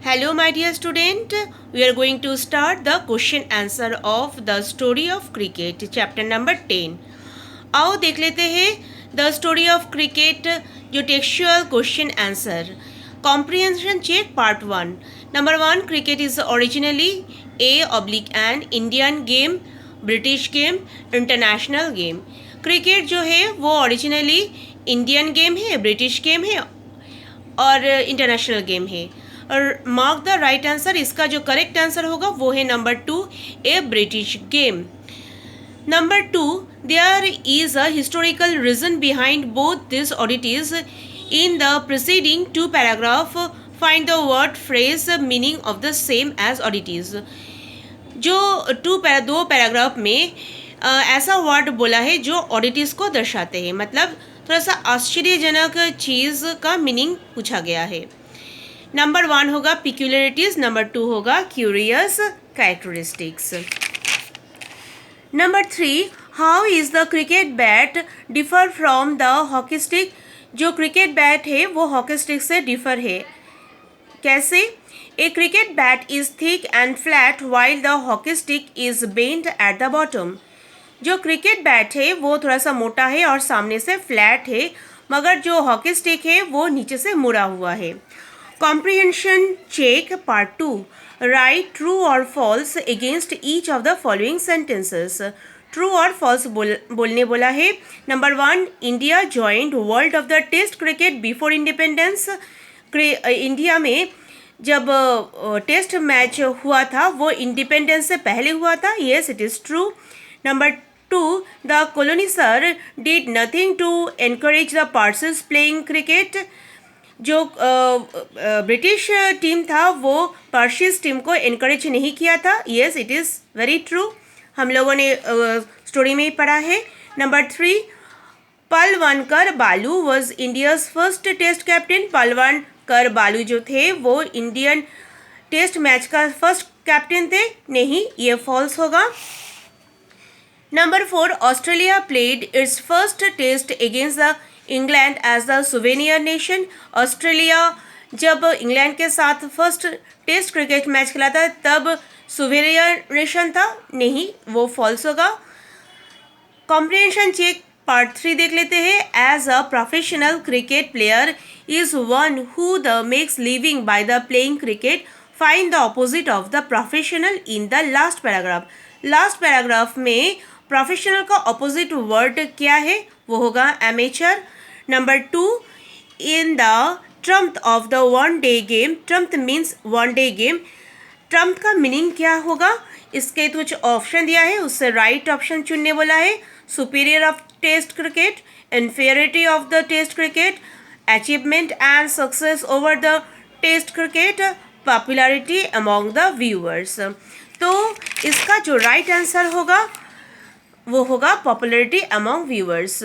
Hello, my dear student. We are going to start the question answer of the story of cricket, chapter number 10. आओ देख लेते हैं the story of cricket जो textual question answer comprehension check part 1. Number 1, cricket is originally A/N Indian game, British game, international game. Cricket जो है वो originally Indian game है, British game है और इंटरनेशनल गेम है. और मार्क द राइट आंसर, इसका जो करेक्ट आंसर होगा वो है number 2, A British game. Number 2, there is a historical reason behind both these oddities. In the preceding two paragraph, find the word phrase meaning of the same as oddities. जो दो paragraph में ऐसा word बोला है जो ऑडिटीज़ को दर्शाते हैं, मतलब थोड़ा सा आश्चर्यजनक चीज़ का मीनिंग पूछा गया है. नंबर 1 होगा पिक्यूलरिटीज़, नंबर 2 होगा curious characteristics. Number 3, how is the cricket bat differ from the hockey stick. जो क्रिकेट बैट है वो हॉकी स्टिक से डिफर है. कैसे? A cricket bat is thick and flat while the hockey stick is bent at the bottom. जो cricket bat है वो थोड़ा सा मोटा है और सामने से फ्लैट है, मगर जो हॉकी स्टिक है वो नीचे से मुड़ा हुआ है. Comprehension check part 2. Write true और false against each of the following sentences. True और फॉल्स बोलने बोला है. Number 1, India joined world of the test cricket before independence. India में जब टेस्ट मैच हुआ था वो इंडिपेंडेंस से पहले हुआ था. Yes, it is true. Number 2, the coloniser did nothing to encourage the persons playing cricket. जो ब्रिटिश टीम था वो पर्शियस टीम को इनकरेज नहीं किया था. Yes, it is very true. हम लोगों ने स्टोरी में ही पढ़ा है. Number 3, Palwankar Baloo was India's first test captain. Palwankar Baloo जो थे वो इंडियन टेस्ट मैच का फर्स्ट कैप्टन थे. नहीं, ये फॉल्स होगा. Number 4, Australia played its first test against the England as the souvenir nation. Australia जब इंग्लैंड के साथ फर्स्ट टेस्ट क्रिकेट मैच खेला था तब सुवेनियर नेशन था. नहीं, वो फॉल्स होगा. कॉम्प्रिहेंशन चेक पार्ट 3 देख लेते हैं. As a professional cricket player is one who the makes living by the playing cricket. Find the opposite of the professional in the last paragraph. Last paragraph में professional का opposite word क्या है? वो होगा amateur. Number 2, in the trump of the one day game. Trump means one day game. Trump का meaning क्या होगा? इसके कुछ ऑप्शन दिया है, उससे राइट ऑप्शन चुनने बोला है. Superior of test cricket, inferiority of the test cricket, achievement and success over the test cricket, popularity among the viewers. तो इसका जो राइट आंसर होगा वो होगा पॉपुलैरिटी अमॉन्ग व्यूअर्स.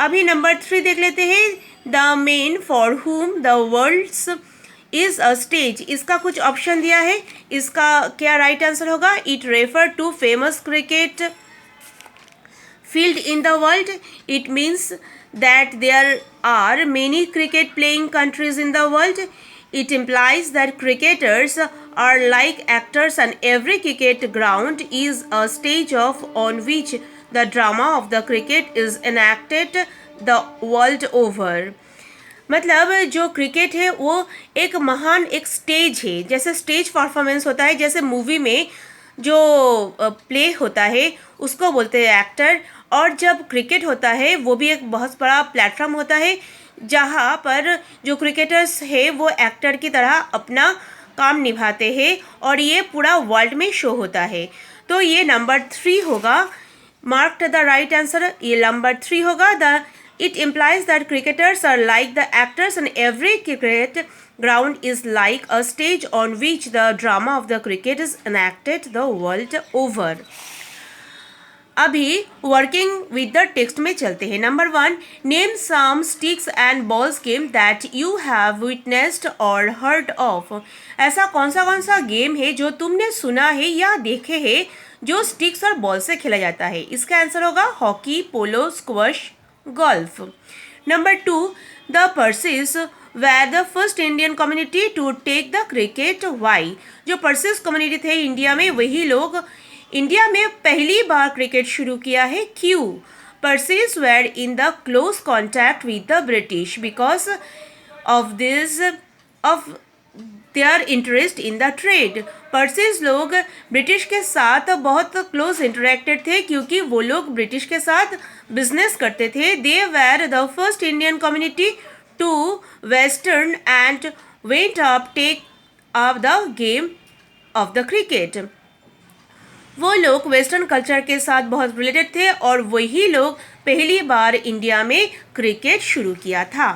अभी नंबर 3 देख लेते हैं. The main for whom the worlds is a stage. इसका कुछ ऑप्शन दिया है, इसका क्या राइट आंसर होगा? It refer to famous cricket field in the world. It means that there are many cricket playing countries in the world. It implies that cricketers are like actors and every cricket ground is a stage on which the drama of the cricket is enacted the world over. मतलब जो cricket है वो एक महान एक stage है. जैसे stage performance होता है, जैसे मूवी में जो प्ले होता है उसको बोलते हैं एक्टर. और जब क्रिकेट होता है वो भी एक बहुत बड़ा प्लेटफॉर्म होता है जहाँ पर जो क्रिकेटर्स है वो एक्टर की तरह अपना काम निभाते हैं और ये पूरा वर्ल्ड में शो होता है. तो ये नंबर 3 होगा. Mark the right answer. ये नंबर 3 होगा. The it implies that cricketers are like the actors and every cricket ground is like a stage on which the drama of the cricket is enacted the world over. अभी working with the text में चलते हैं. Number 1, name some sticks and balls game that you have witnessed or heard of. ऐसा कौन सा game है जो तुमने सुना है या देखे है जो स्टिक्स और बॉल से खेला जाता है? इसका आंसर होगा hockey, polo, squash, golf. Number 2, the persist were the first Indian community to take the cricket. Why? जो पर्सिस कम्युनिटी थे इंडिया में, वही लोग इंडिया में पहली बार क्रिकेट शुरू किया है. क्यों? Persist were in the close contact with the British because of this of their interest in the trade. Persist लोग ब्रिटिश के साथ बहुत क्लोज इंटरेक्टेड थे क्योंकि वो लोग ब्रिटिश के साथ बिजनेस करते थे. They were the first Indian community to western and went up take up the game of the cricket. वो लोग वेस्टर्न कल्चर के साथ बहुत रिलेटेड थे और वही लोग पहली बार इंडिया में क्रिकेट शुरू किया था.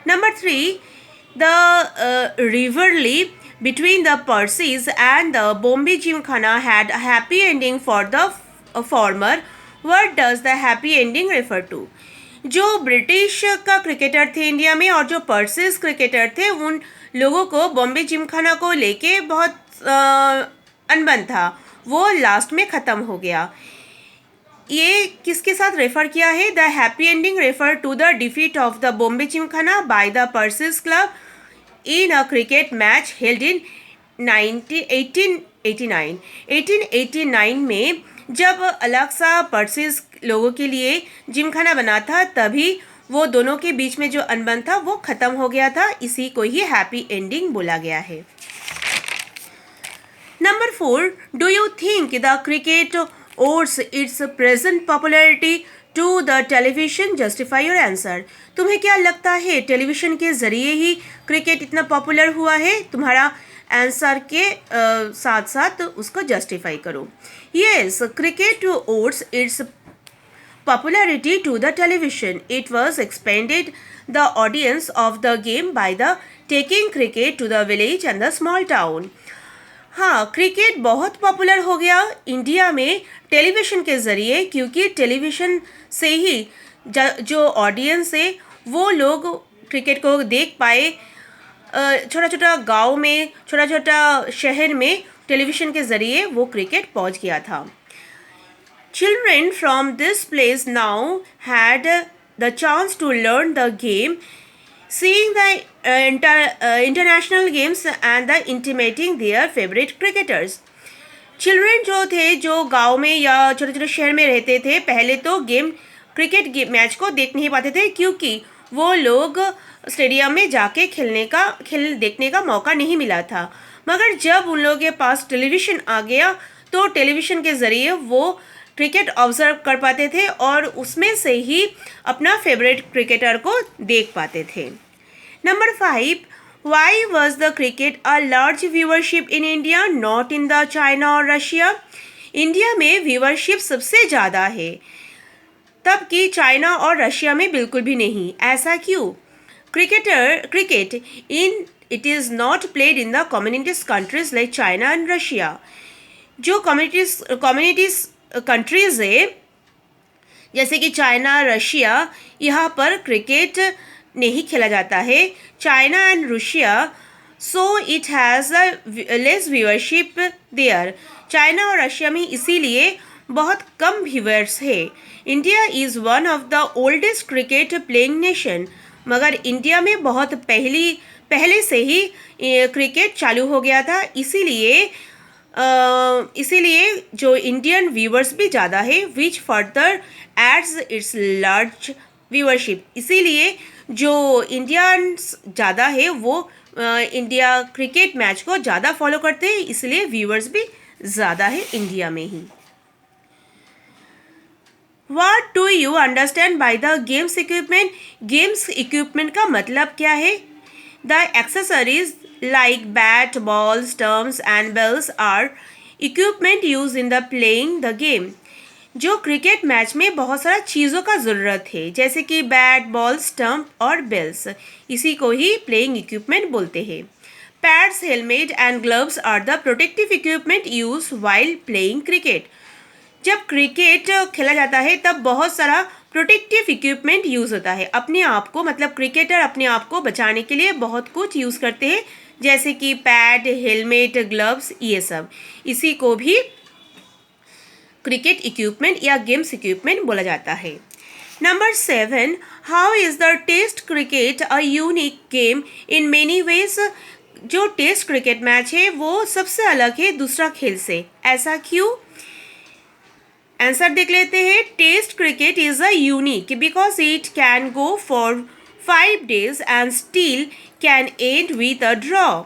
Number 3, the rivalry between the Parsis and the Bombay Gymkhana had a happy ending for the former. What does the happy ending refer to? जो ब्रिटिश का क्रिकेटर थे इंडिया में और जो पर्सिस क्रिकेटर थे, उन लोगों को बॉम्बे जिमखाना को लेके बहुत अनबन था. वो लास्ट में ख़त्म हो गया. ये किसके साथ रेफर किया है? The happy ending refer to the defeat of the Bombay Gymkhana by the Parsis club in a cricket match held in 1889. 1889 में जब अलग सा पर्सिस लोगों के लिए जिमखाना बना था, तभी वो दोनों के बीच में जो अनबन था वो ख़त्म हो गया था. इसी को ही हैप्पी एंडिंग बोला गया है. Number 4, do you think the cricket owes its present popularity to the television? Justify your answer. तुम्हें क्या लगता है टेलीविज़न के ज़रिए ही क्रिकेट इतना पॉपुलर हुआ है? तुम्हारा आंसर के साथ साथ उसको जस्टिफाई करो. Yes, cricket owes its popularity to the television. It was expanded the audience of the game by the taking cricket to the village and the small town. हाँ, क्रिकेट बहुत पॉपुलर हो गया India में television के ज़रिए, क्योंकि television से ही जो ऑडियंस है वो लोग क्रिकेट को देख पाए. छोटा छोटा गांव में, छोटा छोटा शहर में टेलीविज़न के ज़रिए वो क्रिकेट पहुंच गया था. Children from this place now had the chance to learn the game, seeing the international games and the intimating their favorite cricketers. Children जो थे, जो गांव में या छोटे छोटे शहर में रहते थे, पहले तो क्रिकेट मैच को देख नहीं पाते थे क्योंकि वो लोग स्टेडियम में जाके देखने का मौका नहीं मिला था. मगर जब उन लोगों के पास टेलीविज़न आ गया तो टेलीविज़न के ज़रिए वो क्रिकेट ऑब्जर्व कर पाते थे और उसमें से ही अपना फेवरेट क्रिकेटर को देख पाते थे. Number 5, why was the cricket a large viewership in India not in the China और रशिया? इंडिया में व्यूअरशिप सबसे ज़्यादा है, तब कि चाइना और रशिया में बिल्कुल भी नहीं. ऐसा क्यों? Cricket it is not played in the communities countries like China and Russia. जो कम्युनिटीज कंट्रीज़ है जैसे कि चाइना, रशिया, यहाँ पर क्रिकेट नहीं खेला जाता है. China and Russia, so it has a less viewership there. China और रशिया में इसीलिए बहुत कम व्यूअर्स है. India is one of the oldest cricket playing nation. मगर इंडिया में बहुत पहले से ही क्रिकेट चालू हो गया था, इसीलिए जो इंडियन व्यूअर्स भी ज़्यादा है, which further aids its large viewership. इसीलिए जो इंडियंस ज़्यादा है वो इंडिया क्रिकेट मैच को ज़्यादा फॉलो करते हैं, इसलिए व्यूअर्स भी ज़्यादा है इंडिया में ही. What do you understand by the games equipment? Games equipment का मतलब क्या है? The accessories like bat, ball, stumps and bells are equipment used in the playing the game. जो क्रिकेट मैच में बहुत सारा चीज़ों का ज़रूरत है, जैसे कि बैट, बॉल, स्टंप और बेल्स, इसी को ही प्लेइंग इक्विपमेंट बोलते हैं. Pads, helmet and gloves are the protective equipment use while playing cricket. जब क्रिकेट खेला जाता है तब बहुत सारा प्रोटेक्टिव इक्विपमेंट यूज़ होता है. अपने आप को, मतलब क्रिकेटर अपने आप को बचाने के लिए बहुत कुछ यूज़ करते हैं, जैसे कि पैड, हेलमेट, ग्लव्स, ये सब. इसी को भी क्रिकेट इक्विपमेंट या गेम्स इक्विपमेंट बोला जाता है. Number 7. How is the Test cricket a unique game in many ways? जो टेस्ट क्रिकेट मैच है वो सबसे अलग है दूसरा खेल से, ऐसा क्यों? आंसर देख लेते हैं. Test cricket is a unique because it can go for 5 days and still can end with a draw.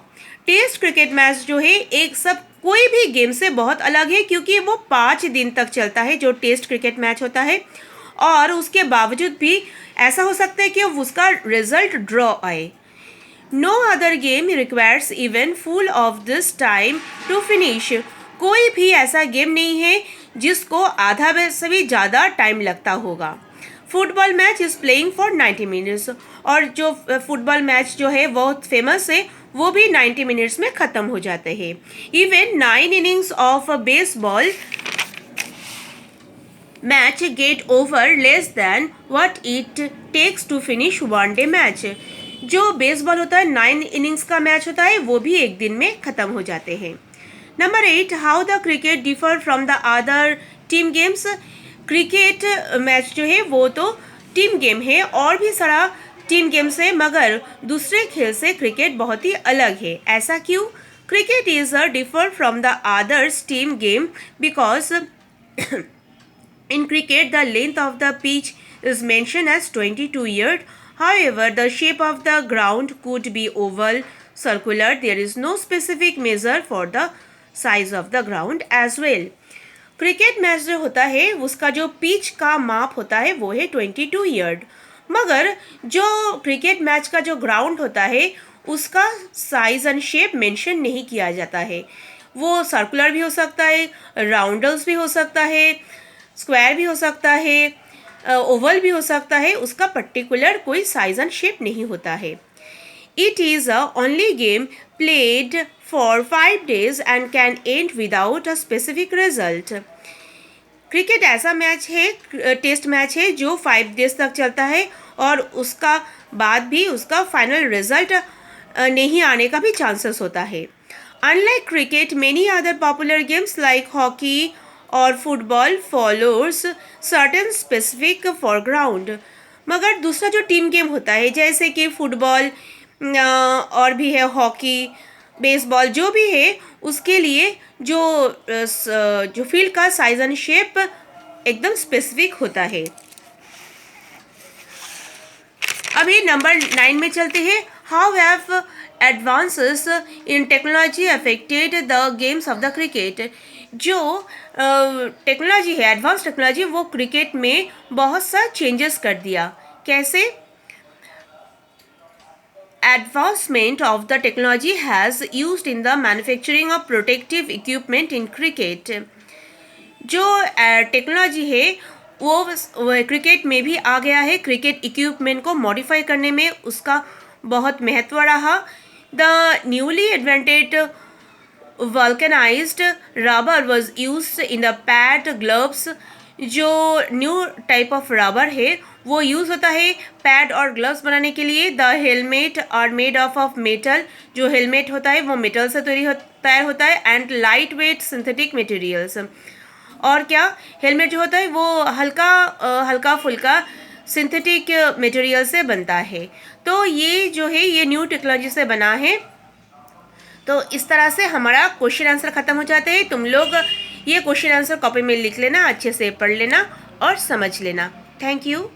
Test cricket match जो है एक सब कोई भी गेम से बहुत अलग है क्योंकि वो 5 दिन तक चलता है जो टेस्ट क्रिकेट मैच होता है, और उसके बावजूद भी ऐसा हो सकता है कि उसका रिजल्ट ड्रॉ आए. No other game requires even full of this time to finish. कोई भी ऐसा गेम नहीं है जिसको आधा से भी ज़्यादा टाइम लगता होगा. Football match is playing for 90 minutes, और जो फुटबॉल मैच जो है बहुत फेमस है वो भी 90 मिनट्स में ख़त्म हो जाते हैं. Even 9 innings of baseball match get over less than what it takes to finish one day match. जो बेसबॉल होता है 9 innings का मैच होता है वो भी एक दिन में ख़त्म हो जाते हैं. Number 8. How the cricket differ from the other team games. Cricket match जो है वो तो टीम गेम है और भी सारा टीम गेम्स है, मगर दूसरे खेल से क्रिकेट बहुत ही अलग है, ऐसा क्यों? Cricket is a differ from the others team game because in cricket, the length of the pitch is mentioned as 22 yards. However, the shape of the ground could be oval, circular. There is no specific measure for the size of the ground as well. Cricket match जो होता है उसका जो pitch का माप होता है वो है 22 यार्ड, मगर जो क्रिकेट मैच का जो ग्राउंड होता है उसका साइज एंड शेप मेंशन नहीं किया जाता है. वो सर्कुलर भी हो सकता है, राउंडल्स भी हो सकता है, स्क्वायर भी हो सकता है, ओवल भी हो सकता है, उसका पर्टिकुलर कोई साइज एंड शेप नहीं होता है. It is a only game played for 5 days and can and without a specific result. Cricket ऐसा मैच है, टेस्ट मैच है जो 5 days तक चलता है और उसका बाद भी उसका फाइनल रिजल्ट नहीं आने का भी चांसेस होता है. Unlike cricket many other popular games like hockey और football followers certain specific foreground. मगर दूसरा जो टीम गेम होता है जैसे कि फुटबॉल और भी है हॉकी, बेसबॉल, जो भी है उसके लिए जो फील्ड का साइज एंड शेप एकदम स्पेसिफिक होता है. अभी नंबर 9 में चलते हैं. How have advances in technology affected the games of the cricket. जो टेक्नोलॉजी है, एडवांस टेक्नोलॉजी, वो क्रिकेट में बहुत सा चेंजेस कर दिया. कैसे? Advancement of the technology has used in the manufacturing of protective equipment in cricket. जो टेक्नोलॉजी है वो क्रिकेट में भी आ गया है. क्रिकेट इक्विपमेंट को मॉडिफाई करने में उसका बहुत महत्व रहा. The newly invented vulcanized rubber was used in the pad gloves. जो न्यू टाइप ऑफ रबर है वो यूज़ होता है पैड और ग्लव्स बनाने के लिए. The helmet are made of metal. जो हेलमेट होता है वो मेटल से तैयार होता है. And light weight synthetic materials. और क्या, हेलमेट जो होता है वो हल्का फुल्का सिंथेटिक मटेरियल से बनता है. तो ये जो है ये न्यू टेक्नोलॉजी से बना है. तो इस तरह से हमारा क्वेश्चन आंसर ख़त्म हो जाते हैं. तुम लोग ये क्वेश्चन आंसर कॉपी में लिख लेना, अच्छे से पढ़ लेना और समझ लेना. Thank you.